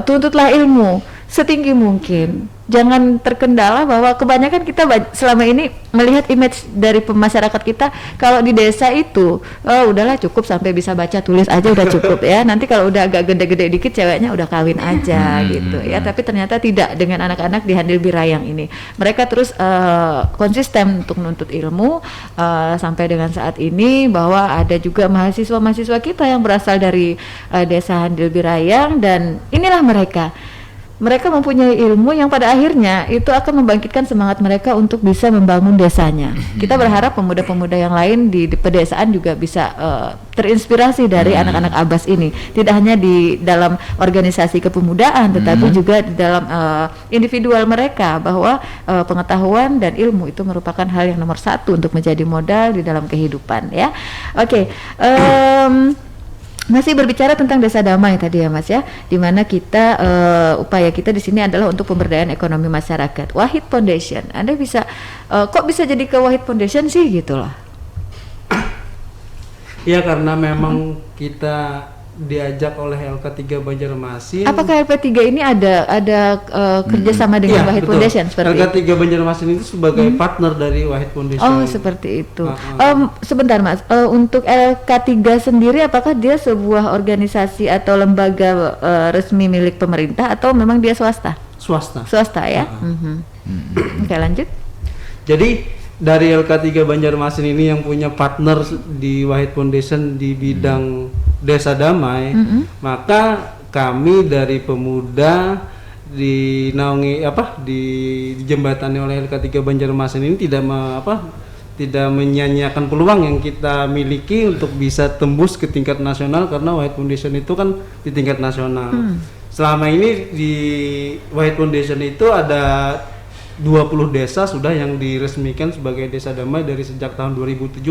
A: tuntutlah ilmu setinggi mungkin. Jangan terkendala bahwa kebanyakan kita selama ini melihat image dari masyarakat kita kalau di desa itu udahlah cukup sampai bisa baca tulis aja udah cukup ya. Nanti kalau udah agak gede-gede dikit ceweknya udah kawin aja gitu ya. Tapi ternyata tidak dengan anak-anak di Handil Birayang ini. Mereka terus konsisten untuk menuntut ilmu sampai dengan saat ini, bahwa ada juga mahasiswa-mahasiswa kita yang berasal dari desa Handil Birayang, dan inilah mereka mempunyai ilmu yang pada akhirnya itu akan membangkitkan semangat mereka untuk bisa membangun desanya. Kita berharap pemuda-pemuda yang lain di pedesaan juga bisa terinspirasi dari anak-anak Abas ini. Tidak hanya di dalam organisasi kepemudaan, tetapi juga di dalam individual mereka, bahwa pengetahuan dan ilmu itu merupakan hal yang nomor satu untuk menjadi modal di dalam kehidupan ya. Oke. Masih berbicara tentang desa damai tadi ya Mas ya, dimana kita upaya kita di sini adalah untuk pemberdayaan ekonomi masyarakat. Wahid Foundation, Anda bisa kok bisa jadi ke Wahid Foundation sih gitu loh?
C: Ya karena memang kita diajak oleh LK3 Banjarmasin.
A: Apakah LK3 ini ada kerjasama dengan Wahid Foundation seperti
C: LK3 Banjarmasin itu sebagai partner dari Wahid Foundation.
A: Oh seperti itu. Sebentar Mas, untuk LK3 sendiri apakah dia sebuah organisasi atau lembaga resmi milik pemerintah atau memang dia swasta? Swasta ya. Oke, lanjut. Jadi dari LK3 Banjarmasin ini yang punya partner di Wahid Foundation di bidang desa damai, maka kami dari pemuda dijembatani oleh LK3 Banjarmasin ini tidak menyanyiakan peluang yang kita miliki untuk bisa tembus ke tingkat nasional, karena Wahid Foundation itu kan di tingkat nasional. Selama ini di Wahid Foundation itu ada 20 desa sudah yang diresmikan sebagai desa damai dari sejak tahun 2017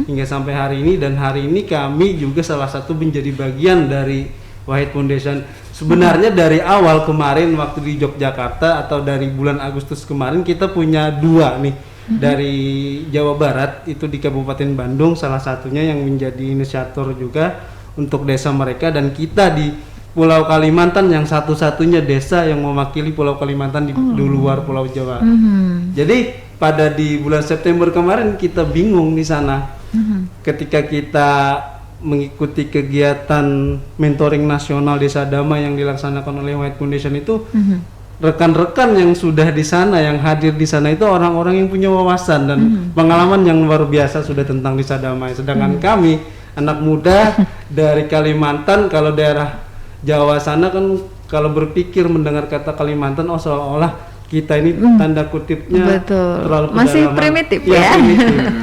A: hingga sampai hari ini, dan hari ini kami juga salah satu menjadi bagian dari Wahid Foundation. Sebenarnya dari awal kemarin waktu di Yogyakarta atau dari bulan Agustus kemarin kita punya 2 nih dari Jawa Barat, itu di Kabupaten Bandung salah satunya yang menjadi inisiator juga untuk desa mereka, dan kita di Pulau Kalimantan yang satu-satunya desa yang mewakili Pulau Kalimantan di luar Pulau Jawa. Jadi pada di bulan September kemarin kita bingung di sana ketika kita mengikuti kegiatan mentoring nasional desa damai yang dilaksanakan oleh Wahid Foundation itu, rekan-rekan yang sudah di sana, yang hadir di sana itu orang-orang yang punya wawasan dan pengalaman yang luar biasa sudah tentang desa damai. Sedangkan kami anak muda dari Kalimantan, kalau daerah Jawa sana kan kalau berpikir mendengar kata Kalimantan seolah-olah kita ini tanda kutipnya terlalu masih primitif ya.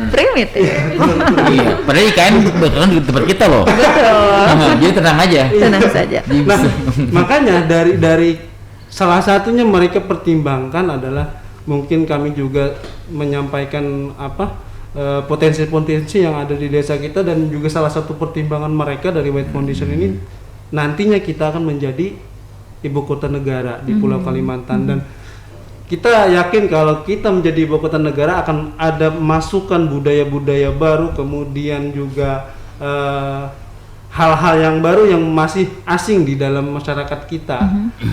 A: Primitif.
B: Iya, padahal IKN betulan di tempat kita loh. Betul. Jadi tenang aja.
A: Tenang saja.
C: Nah, makanya dari salah satunya mereka pertimbangkan adalah mungkin kami juga menyampaikan potensi-potensi yang ada di desa kita, dan juga salah satu pertimbangan mereka dari Wahid Foundation ini nantinya kita akan menjadi ibu kota negara di Pulau Kalimantan, dan kita yakin kalau kita menjadi ibu kota negara akan ada masukan budaya-budaya baru, kemudian juga hal-hal yang baru yang masih asing di dalam masyarakat kita.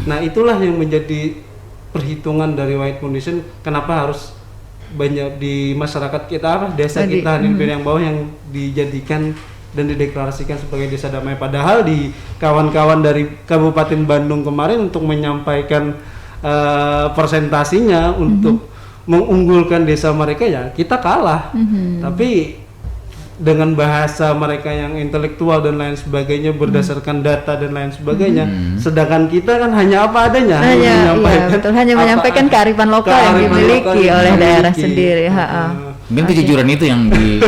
C: Nah itulah yang menjadi perhitungan dari Wahid Foundation, kenapa harus banyak di masyarakat kita desa kita di yang bawah yang dijadikan dan dideklarasikan sebagai desa damai. Padahal di kawan-kawan dari Kabupaten Bandung kemarin untuk menyampaikan presentasinya untuk mengunggulkan desa mereka, ya kita kalah. Tapi dengan bahasa mereka yang intelektual dan lain sebagainya, berdasarkan data dan lain sebagainya, sedangkan kita kan hanya apa adanya,
A: hanya menyampaikan kearifan lokal yang dimiliki oleh daerah sendiri.
B: Mungkin kejujuran itu yang di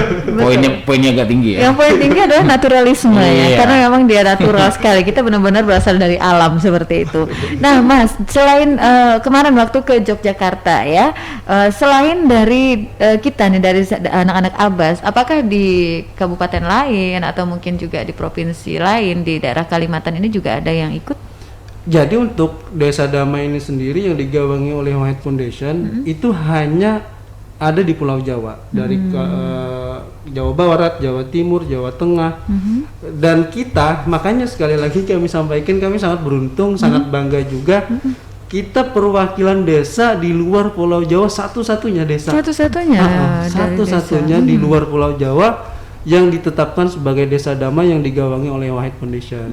B: poinnya agak tinggi ya.
A: Yang poin tinggi adalah naturalisme ya, karena memang dia natural sekali. Kita benar-benar berasal dari alam seperti itu. Nah, Mas, selain kemarin waktu ke Yogyakarta ya, selain dari kita nih dari anak-anak Abbas, apakah di kabupaten lain atau mungkin juga di provinsi lain di daerah Kalimantan ini juga ada yang ikut?
C: Jadi untuk Desa Damai ini sendiri yang digawangi oleh White Foundation itu hanya ada di Pulau Jawa, dari Jawa Barat, Jawa Timur, Jawa Tengah, dan kita makanya sekali lagi kami sampaikan, kami sangat beruntung, sangat bangga juga. Kita perwakilan desa di luar Pulau Jawa, satu-satunya desa, satu-satunya di luar Pulau Jawa yang ditetapkan sebagai desa damai yang digawangi oleh White Foundation.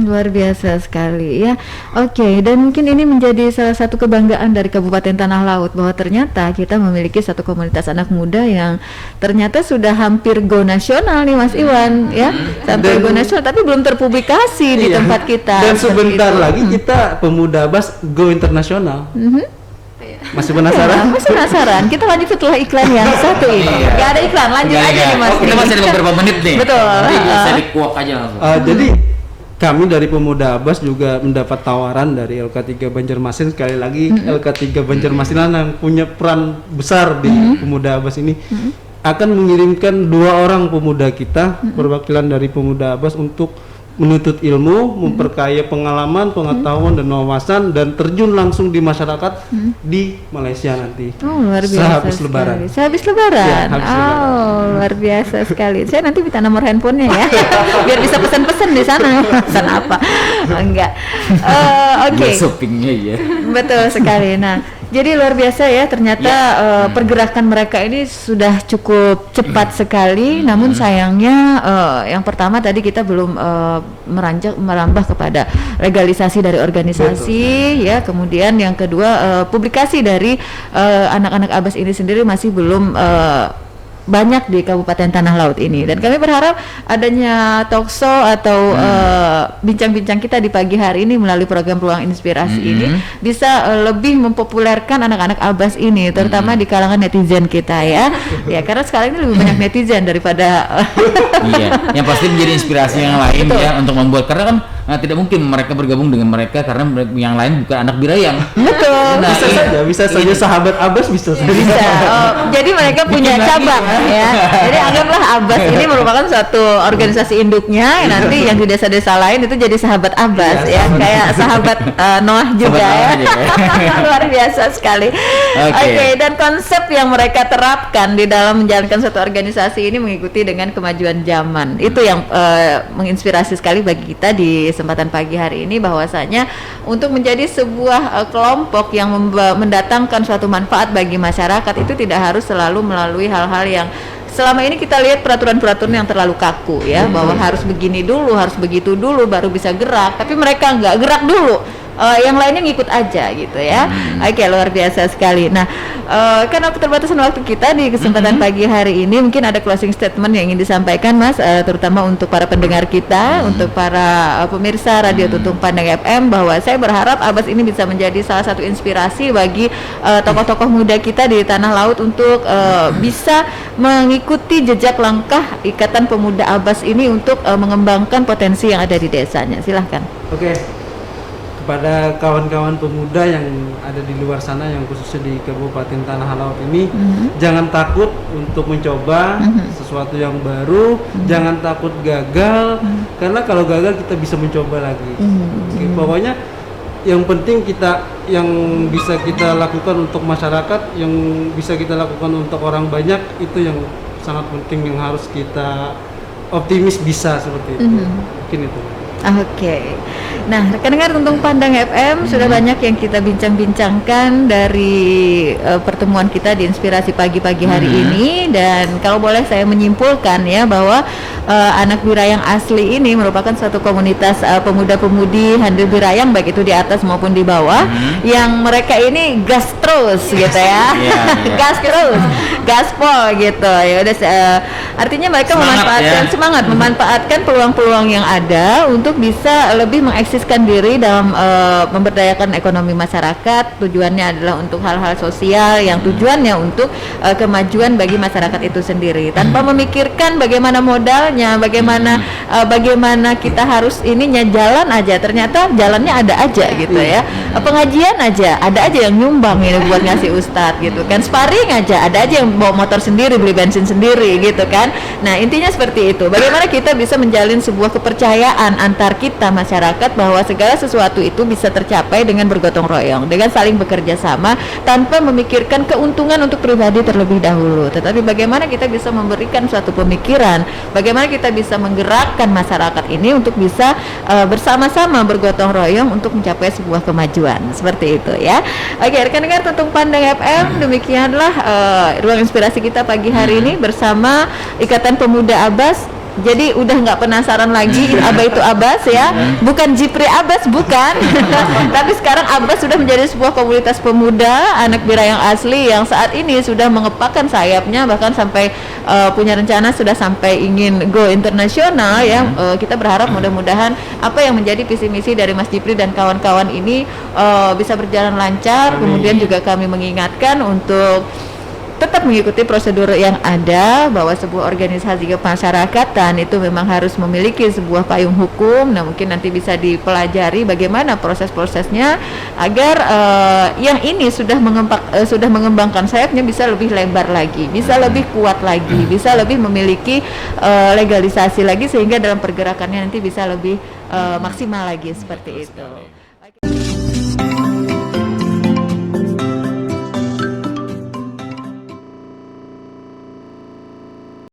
A: Luar biasa sekali ya. Oke, dan mungkin ini menjadi salah satu kebanggaan dari Kabupaten Tanah Laut bahwa ternyata kita memiliki satu komunitas anak muda yang ternyata sudah hampir go nasional nih Mas Iwan ya. Sampai go nasional tapi belum terpublikasi di tempat kita.
C: Dan sebentar lagi kita Pemuda Abbas go internasional. Masih penasaran?
A: Masih penasaran. Kita lanjut setelah iklan yang satu ini. Gak ada iklan, lanjut aja nih Mas.
B: Kita masih ada beberapa menit nih.
A: Betul.
B: Jadi bisa dikuak aja langsung.
C: Jadi kami dari Pemuda Abbas juga mendapat tawaran dari LK3 Banjarmasin. Sekali lagi LK3 Banjarmasin yang punya peran besar di Pemuda Abbas ini akan mengirimkan 2 orang pemuda kita, perwakilan dari Pemuda Abbas untuk menuntut ilmu, memperkaya pengalaman, pengetahuan dan wawasan, dan terjun langsung di masyarakat di Malaysia nanti.
A: Luar biasa
C: sehabis Lebaran.
A: Sehabis Lebaran.
C: Ya, habis Lebaran.
A: Luar biasa sekali. Saya nanti minta nomor handphonenya ya, biar bisa pesan-pesan di sana. Pesan apa? Enggak. Oke.
B: Shoppingnya ya.
A: Betul sekali. Nah, jadi luar biasa ya ternyata pergerakan mereka ini sudah cukup cepat sekali. Namun sayangnya yang pertama tadi kita belum merambah kepada legalisasi dari organisasi. Ya. Kemudian yang kedua publikasi dari anak-anak Abbas ini sendiri masih belum banyak di Kabupaten Tanah Laut ini, dan kami berharap adanya talkshow atau bincang-bincang kita di pagi hari ini melalui program Peluang Inspirasi ini bisa lebih mempopulerkan anak-anak Abbas ini, terutama di kalangan netizen kita ya. Ya, karena sekarang ini lebih banyak netizen daripada
B: Iya, yang pasti menjadi inspirasi yang lain ya untuk membuat, karena kan tidak mungkin mereka bergabung dengan mereka karena yang lain bukan anak birayang.
A: Betul.
C: Nah, bisa saja sahabat Abbas bisa.
A: Jadi mereka punya cabang ya. Jadi anggaplah Abbas ini merupakan suatu organisasi induknya, nanti yang di desa-desa lain itu jadi sahabat Abbas ya, kayak sahabat Noah juga ya. Luar biasa sekali. Oke, dan konsep yang mereka terapkan di dalam menjalankan suatu organisasi ini mengikuti dengan kemajuan zaman. Itu yang menginspirasi sekali bagi kita di kesempatan pagi hari ini, bahwasanya untuk menjadi sebuah kelompok yang mendatangkan suatu manfaat bagi masyarakat itu tidak harus selalu melalui hal-hal yang selama ini kita lihat peraturan-peraturan yang terlalu kaku ya, bahwa harus begini dulu, harus begitu dulu baru bisa gerak, tapi mereka nggak gerak dulu. Yang lainnya ngikut aja gitu ya. Oke, luar biasa sekali. Nah, karena keterbatasan waktu kita di kesempatan pagi hari ini, mungkin ada closing statement yang ingin disampaikan Mas, terutama untuk para pendengar kita, untuk para pemirsa Radio Tutung Pandang FM, bahwa saya berharap Abbas ini bisa menjadi salah satu inspirasi bagi tokoh-tokoh muda kita di Tanah Laut untuk bisa mengikuti jejak langkah Ikatan Pemuda Abbas ini untuk mengembangkan potensi yang ada di desanya. Silahkan.
C: Oke. Kepada kawan-kawan pemuda yang ada di luar sana, yang khususnya di Kabupaten Tanah Laut ini, jangan takut untuk mencoba sesuatu yang baru, jangan takut gagal, karena kalau gagal kita bisa mencoba lagi. Oke, pokoknya yang penting yang bisa kita lakukan untuk masyarakat, yang bisa kita lakukan untuk orang banyak, itu yang sangat penting, yang harus kita optimis bisa seperti itu. Mungkin itu.
A: Oke. Nah, rekan-rekan Tuntung Pandang FM sudah banyak yang kita bincang-bincangkan dari pertemuan kita di Inspirasi Pagi-pagi hari ini, dan kalau boleh saya menyimpulkan ya bahwa Anak Birayang Asli ini merupakan suatu komunitas pemuda-pemudi handal birayang baik itu di atas maupun di bawah yang mereka ini gas terus gitu ya. Gas terus, gaspol gitu. Ya udah artinya mereka memanfaatkan peluang-peluang yang ada untuk bisa lebih mengeksiskan diri dalam memberdayakan ekonomi masyarakat. Tujuannya adalah untuk hal-hal sosial yang tujuannya untuk kemajuan bagi masyarakat itu sendiri, tanpa memikirkan bagaimana modalnya, bagaimana kita harus ininya. Jalan aja, ternyata jalannya ada aja gitu ya. Pengajian aja ada aja yang nyumbang ini buat ngasih ustadz gitu kan. Sparring aja ada aja yang bawa motor sendiri, beli bensin sendiri gitu kan. Nah, intinya seperti itu. Bagaimana kita bisa menjalin sebuah kepercayaan antar kita masyarakat bahwa segala sesuatu itu bisa tercapai dengan bergotong royong, dengan saling bekerja sama tanpa memikirkan keuntungan untuk pribadi terlebih dahulu. Tetapi bagaimana kita bisa memberikan suatu pemikiran, bagaimana kita bisa menggerakkan masyarakat ini untuk bisa bersama-sama bergotong royong untuk mencapai sebuah kemajuan. Seperti itu ya. Oke, rekan-rekan Tuntung Pandang FM, demikianlah ruang inspirasi kita pagi hari ini bersama Ikatan Pemuda Abbas. Jadi udah nggak penasaran lagi Abah itu Abbas ya, bukan Jipri Abbas, bukan. Tapi sekarang Abbas sudah menjadi sebuah komunitas pemuda anak birayang asli yang saat ini sudah mengepakkan sayapnya, bahkan sampai punya rencana sudah sampai ingin go internasional ya. Kita berharap mudah-mudahan apa yang menjadi visi misi dari Mas Jipri dan kawan-kawan ini bisa berjalan lancar. Kemudian juga kami mengingatkan untuk tetap mengikuti prosedur yang ada, bahwa sebuah organisasi kemasyarakatan itu memang harus memiliki sebuah payung hukum. Nah, mungkin nanti bisa dipelajari bagaimana proses-prosesnya agar yang ini sudah mengembangkan sayapnya bisa lebih lebar lagi, bisa lebih kuat lagi, bisa lebih memiliki legalisasi lagi, sehingga dalam pergerakannya nanti bisa lebih maksimal lagi seperti itu.